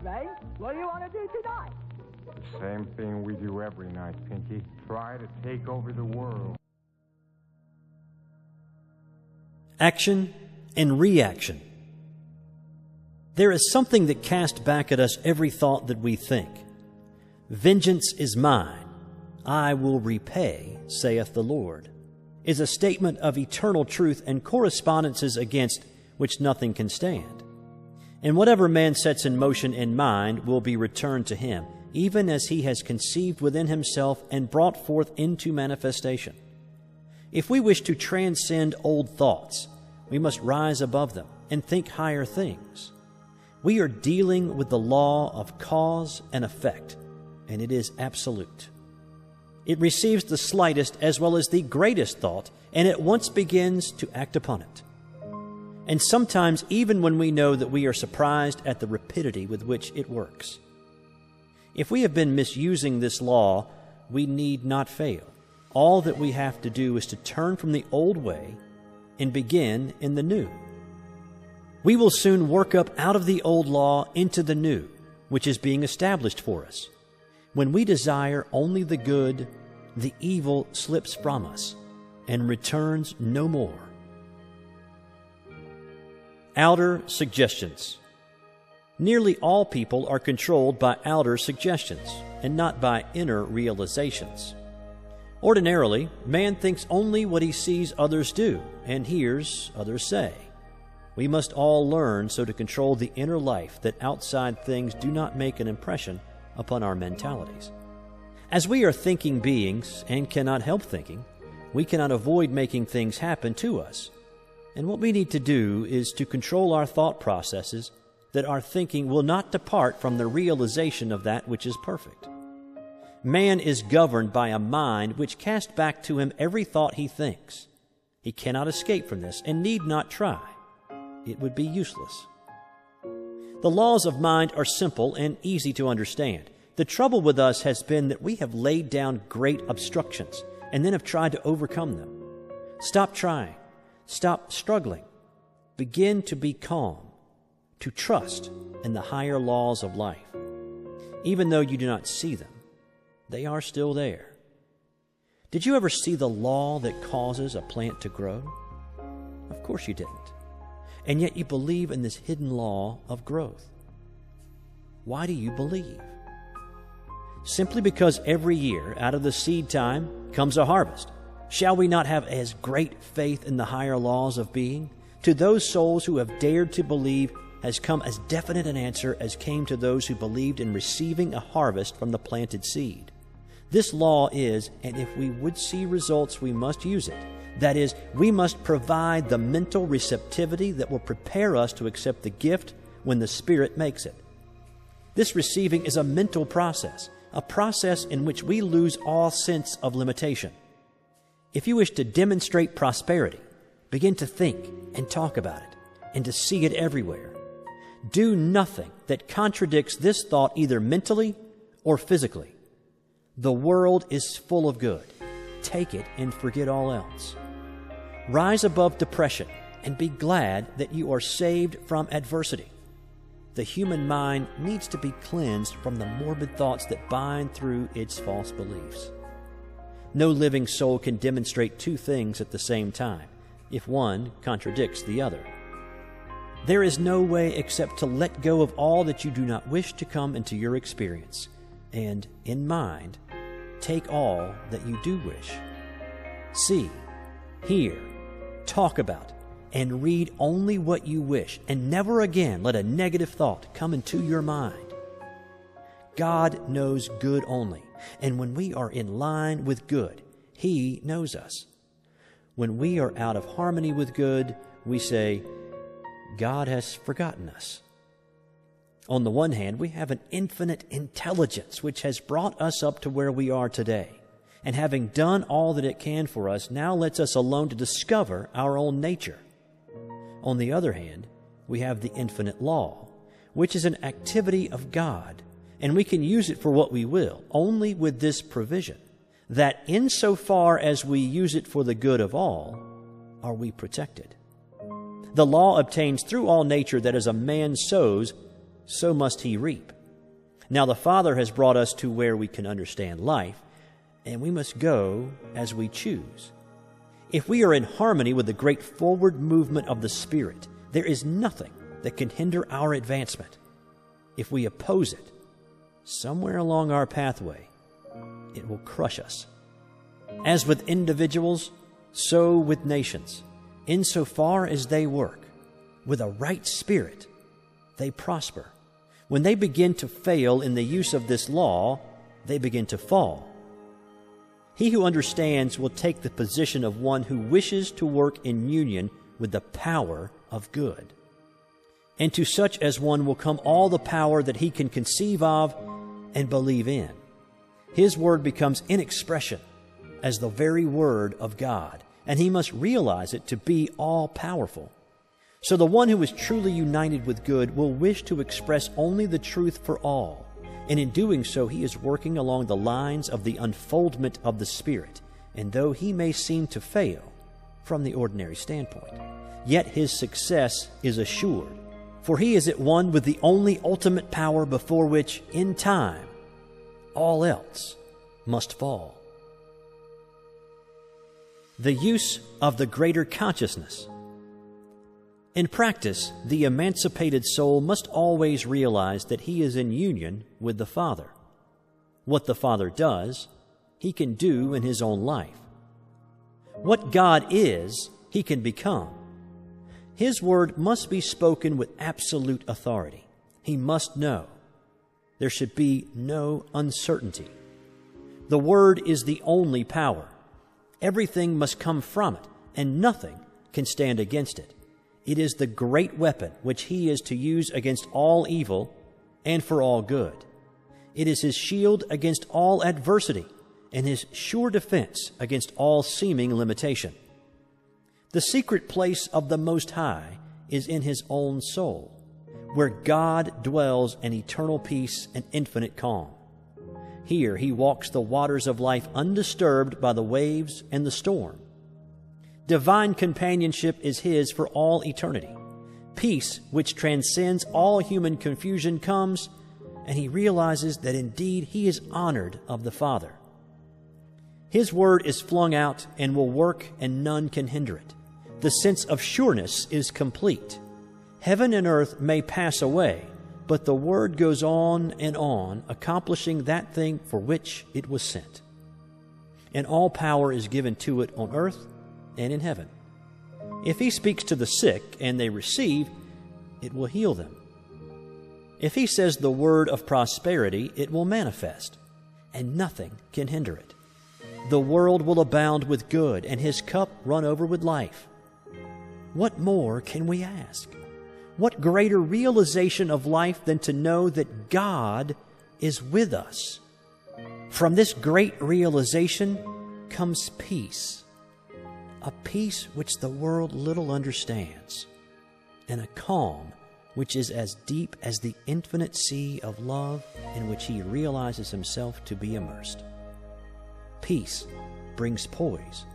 Ray. What do you want to do tonight? Same thing we do every night, Pinky. Try to take over the world. Action and reaction. There is something that casts back at us every thought that we think. Vengeance is mine, I will repay, saith the Lord, is a statement of eternal truth and correspondences against which nothing can stand. And whatever man sets in motion in mind will be returned to him, even as he has conceived within himself and brought forth into manifestation. If we wish to transcend old thoughts, we must rise above them and think higher things. We are dealing with the law of cause and effect, and it is absolute. It receives the slightest as well as the greatest thought, and at once begins to act upon it. And sometimes even when we know that we are surprised at the rapidity with which it works. If we have been misusing this law, we need not fail. All that we have to do is to turn from the old way and begin in the new. We will soon work up out of the old law into the new, which is being established for us. When we desire only the good, the evil slips from us and returns no more. Outer suggestions. Nearly all people are controlled by outer suggestions and not by inner realizations. Ordinarily, man thinks only what he sees others do and hears others say. We must all learn so to control the inner life that outside things do not make an impression upon our mentalities. As we are thinking beings and cannot help thinking, we cannot avoid making things happen to us. And what we need to do is to control our thought processes that our thinking will not depart from the realization of that which is perfect. Man is governed by a mind which casts back to him every thought he thinks. He cannot escape from this and need not try. It would be useless. The laws of mind are simple and easy to understand. The trouble with us has been that we have laid down great obstructions and then have tried to overcome them. Stop trying. Stop struggling. Begin to be calm, to trust in the higher laws of life. Even though you do not see them, they are still there. Did you ever see the law that causes a plant to grow? Of course you didn't. And yet you believe in this hidden law of growth. Why do you believe? Simply because every year out of the seed time comes a harvest. Shall we not have as great faith in the higher laws of being? To those souls who have dared to believe has come as definite an answer as came to those who believed in receiving a harvest from the planted seed. This law is, and if we would see results, we must use it. That is, we must provide the mental receptivity that will prepare us to accept the gift when the Spirit makes it. This receiving is a mental process, a process in which we lose all sense of limitation. If you wish to demonstrate prosperity, begin to think and talk about it, and to see it everywhere. Do nothing that contradicts this thought either mentally or physically. The world is full of good. Take it and forget all else. Rise above depression and be glad that you are saved from adversity. The human mind needs to be cleansed from the morbid thoughts that bind through its false beliefs. No living soul can demonstrate two things at the same time, if one contradicts the other. There is no way except to let go of all that you do not wish to come into your experience, and, in mind, take all that you do wish. See, hear, talk about, and read only what you wish, and never again let a negative thought come into your mind. God knows good only, and when we are in line with good, He knows us. When we are out of harmony with good, we say, God has forgotten us. On the one hand, we have an infinite intelligence which has brought us up to where we are today, and having done all that it can for us, now lets us alone to discover our own nature. On the other hand, we have the infinite law, which is an activity of God, and we can use it for what we will, only with this provision, that insofar as we use it for the good of all, are we protected. The law obtains through all nature that as a man sows, so must he reap. Now the Father has brought us to where we can understand life, and we must go as we choose. If we are in harmony with the great forward movement of the Spirit, there is nothing that can hinder our advancement. If we oppose it, somewhere along our pathway, it will crush us. As with individuals, so with nations. Insofar as they work with a right spirit, they prosper. When they begin to fail in the use of this law, they begin to fall. He who understands will take the position of one who wishes to work in union with the power of good. And to such as one will come all the power that he can conceive of and believe in. His word becomes in expression as the very word of God, and he must realize it to be all-powerful. So the one who is truly united with good will wish to express only the truth for all, and in doing so he is working along the lines of the unfoldment of the Spirit, and though he may seem to fail from the ordinary standpoint, yet his success is assured, for he is at one with the only ultimate power before which, in time, all else must fall. The use of the greater consciousness. In practice, the emancipated soul must always realize that he is in union with the Father. What the Father does, he can do in his own life. What God is, he can become. His word must be spoken with absolute authority. He must know. There should be no uncertainty. The word is the only power. Everything must come from it, and nothing can stand against it. It is the great weapon which he is to use against all evil and for all good. It is his shield against all adversity and his sure defense against all seeming limitation. The secret place of the Most High is in his own soul, where God dwells in eternal peace and infinite calm. Here he walks the waters of life undisturbed by the waves and the storm. Divine companionship is his for all eternity. Peace, which transcends all human confusion, comes, and he realizes that indeed he is honored of the Father. His word is flung out and will work, and none can hinder it. The sense of sureness is complete. Heaven and earth may pass away, but the word goes on, accomplishing that thing for which it was sent. And all power is given to it on earth and in heaven. If he speaks to the sick and they receive, it will heal them. If he says the word of prosperity, it will manifest, and nothing can hinder it. The world will abound with good, and his cup run over with life. What more can we ask? What greater realization of life than to know that God is with us? From this great realization comes peace, a peace which the world little understands, and a calm which is as deep as the infinite sea of love in which he realizes himself to be immersed. Peace brings poise,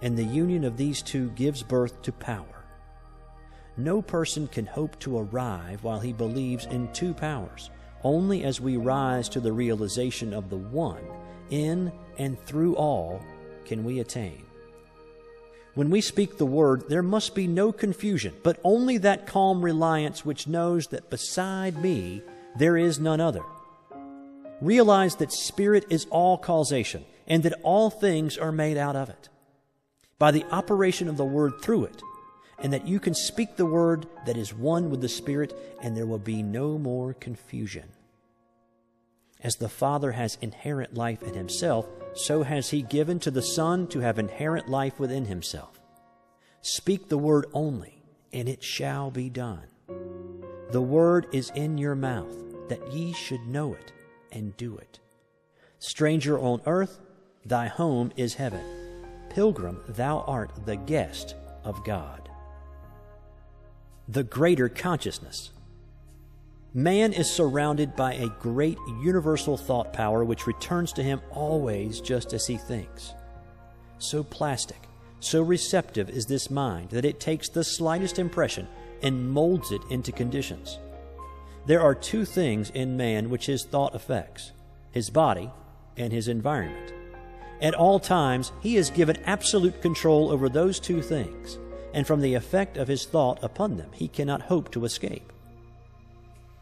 and the union of these two gives birth to power. No person can hope to arrive while he believes in two powers. Only as we rise to the realization of the one, in and through all, can we attain. When we speak the word, there must be no confusion, but only that calm reliance which knows that beside me there is none other. Realize that spirit is all causation, and that all things are made out of it, by the operation of the word through it, and that you can speak the word that is one with the Spirit, and there will be no more confusion. As the Father has inherent life in himself, so has he given to the Son to have inherent life within himself. Speak the word only, and it shall be done. The word is in your mouth, that ye should know it and do it. Stranger on earth, thy home is heaven. Pilgrim, thou art the guest of God. The greater consciousness. Man is surrounded by a great universal thought power which returns to him always just as he thinks. So plastic, so receptive is this mind that it takes the slightest impression and molds it into conditions. there are two things in man which his thought affects: his body and his environment. At all times, he is given absolute control over those two things, and from the effect of his thought upon them, he cannot hope to escape.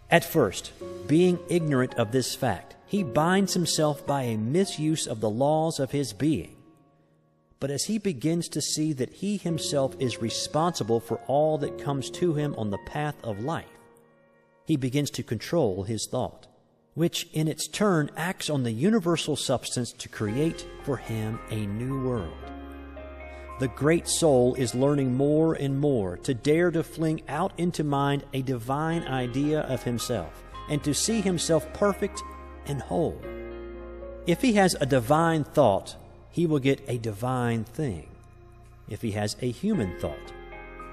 At first, being ignorant of this fact, he binds himself by a misuse of the laws of his being. But as he begins to see that he himself is responsible for all that comes to him on the path of life, he begins to control his thought, which in its turn acts on the universal substance to create for him a new world. The great soul is learning more and more to dare to fling out into mind a divine idea of himself and to see himself perfect and whole. If he has a divine thought, he will get a divine thing. If he has a human thought,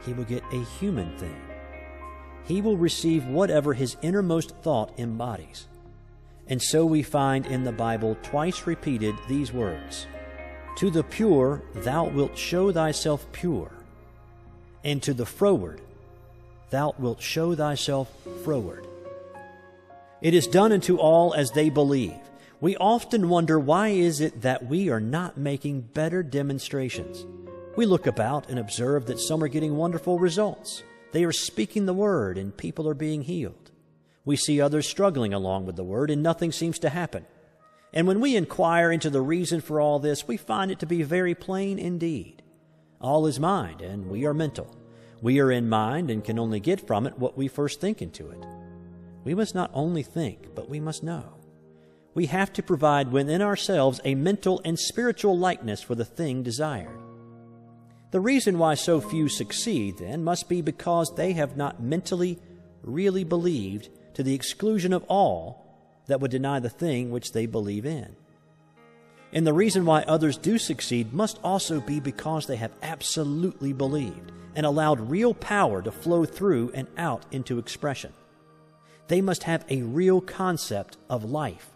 he will get a human thing. He will receive whatever his innermost thought embodies. And so we find in the Bible twice repeated these words: "To the pure thou wilt show thyself pure, and to the froward thou wilt show thyself froward." It is done unto all as they believe. We often wonder, why is it that we are not making better demonstrations? We look about and observe that some are getting wonderful results. They are speaking the word and people are being healed. We see others struggling along with the word and nothing seems to happen. And when we inquire into the reason for all this, we find it to be very plain indeed. All is mind, and we are mental. We are in mind and can only get from it what we first think into it. We must not only think, but we must know. We have to provide within ourselves a mental and spiritual likeness for the thing desired. The reason why so few succeed, then, must be because they have not mentally really believed to the exclusion of all that would deny the thing which they believe in. And the reason why others do succeed must also be because they have absolutely believed and allowed real power to flow through and out into expression. They must have a real concept of life.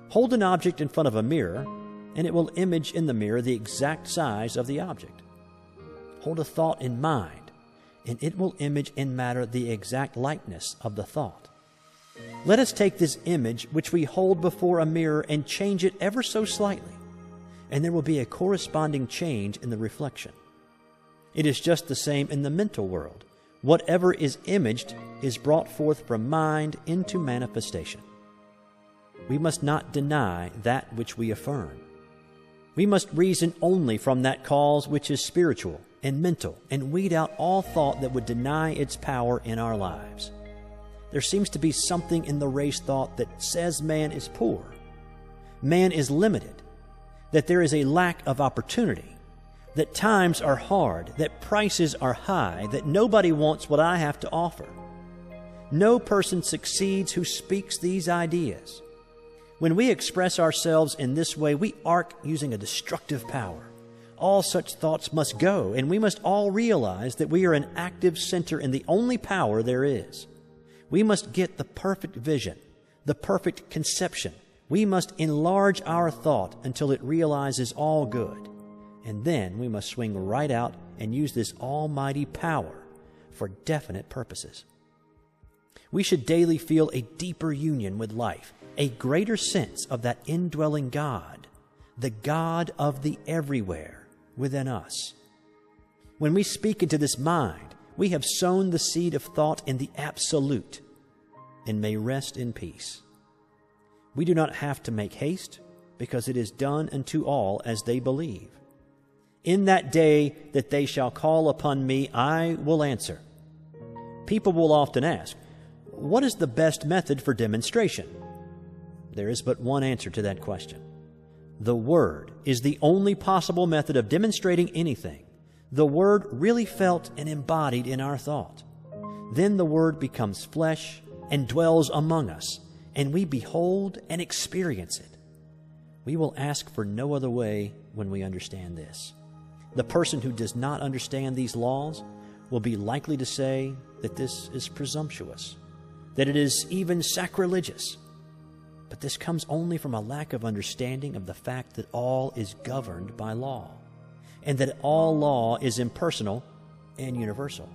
Hold an object in front of a mirror, and it will image in the mirror the exact size of the object. Hold a thought in mind, and it will image in matter the exact likeness of the thought. Let us take this image which we hold before a mirror and change it ever so slightly, and there will be a corresponding change in the reflection. It is just the same in the mental world. Whatever is imaged is brought forth from mind into manifestation. We must not deny that which we affirm. We must reason only from that cause which is spiritual and mental, and weed out all thought that would deny its power in our lives. There seems to be something in the race thought that says man is poor, man is limited, that there is a lack of opportunity, that times are hard, that prices are high, that nobody wants what I have to offer. No person succeeds who speaks these ideas. When we express ourselves in this way, we arc using a destructive power. All such thoughts must go, and we must all realize that we are an active center in the only power there is. We must get the perfect vision, the perfect conception. We must enlarge our thought until it realizes all good. And then we must swing right out and use this almighty power for definite purposes. We should daily feel a deeper union with life, a greater sense of that indwelling God, the God of the everywhere within us. When we speak into this mind, we have sown the seed of thought in the absolute and may rest in peace. We do not have to make haste, because it is done unto all as they believe. In that day that they shall call upon me, I will answer. People will often ask, what is the best method for demonstration? There is but one answer to that question. The Word is the only possible method of demonstrating anything. The Word really felt and embodied in our thought. Then the Word becomes flesh and dwells among us, and we behold and experience it. We will ask for no other way when we understand this. The person who does not understand these laws will be likely to say that this is presumptuous, that it is even sacrilegious. But this comes only from a lack of understanding of the fact that all is governed by law, and that all law is impersonal and universal.